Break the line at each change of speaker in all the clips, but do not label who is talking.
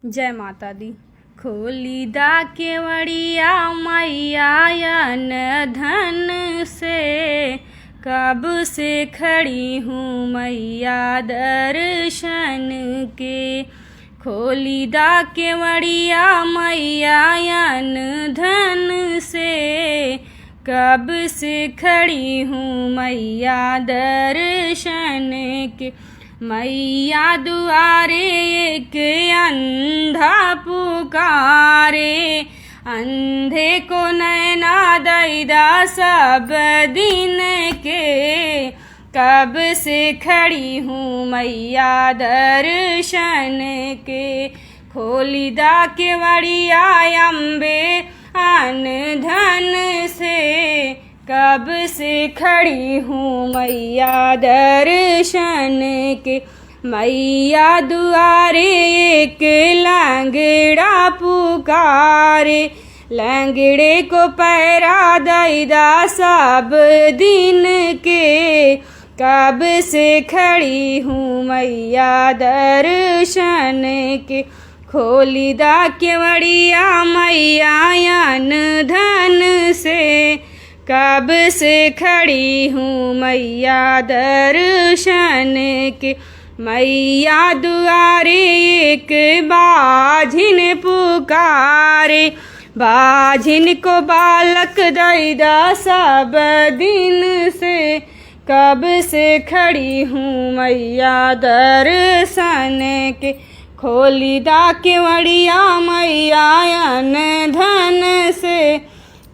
जय माता दी। खोली दा केवड़िया मैया अन धन से, कब से खड़ी हूँ मैया दर्शन के। खोली दा केवड़िया मैया अन धन से, कब से खड़ी हूँ मैया दर्शन के। मैया दुआरे एक अंधा पुकारे, अंधे को नैना दैदा सब दिन के। कब से खड़ी हूँ मैया दर्शन के। खोली दा केवड़िया अम्बे अन धन से, कब से खड़ी हूँ मैया दर्शन के। मैया दुआरे एक लंगड़ा पुकारे, लंगड़े को पैरा दैदा सब दिन के। कब से खड़ी हूँ मैया दर्शन के। खोली दा केवड़िया मैया अन धन से, कब से खड़ी हूँ मैया दर्शन के। मैया दुआरे एक बाझिन पुकारे, बाझिन को बालक दैदा सब दिन से। कब से खड़ी हूँ मैया दर्शन के। खोली दा केवड़िया मैया अन धन से,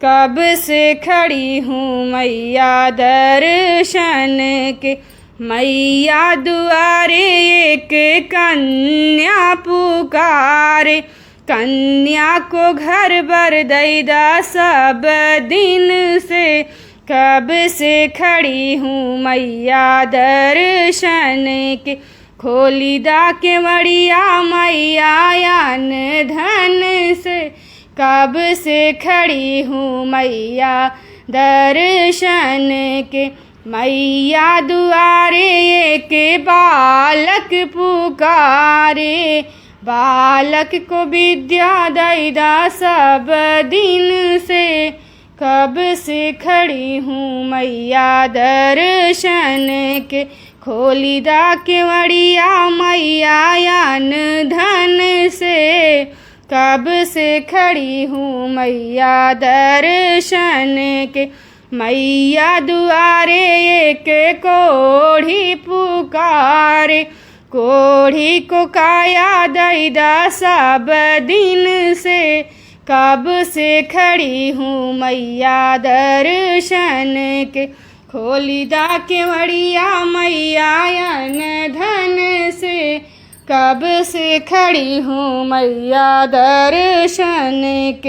कब से खड़ी हूँ मैया दर्शन के। मैया दुआरे एक कन्या पुकारे, कन्या को घर बर दैदा सब दिन से। कब से खड़ी हूँ मैया दर्शन के। खोली दा केवड़िया मैया अन धन से, कब से खड़ी हूँ मैया दर्शन के। मैया दुआरे एक बालक पुकारे, बालक को विद्या दैदा सब दिन से। कब से खड़ी हूँ मैया दर्शन के। खोली दा केवड़िया मैया अन धन से, कब से खड़ी हूँ मैया दर्शन के। मैया दुआरे एक कोढ़ी पुकारे, कोढ़ी को काया दैदा सब दिन से। कब से खड़ी हूँ मैया दर्शन के। खोली दा केवड़िया मैया अन धन से, कब से खड़ी हूँ मैया दर्शन के।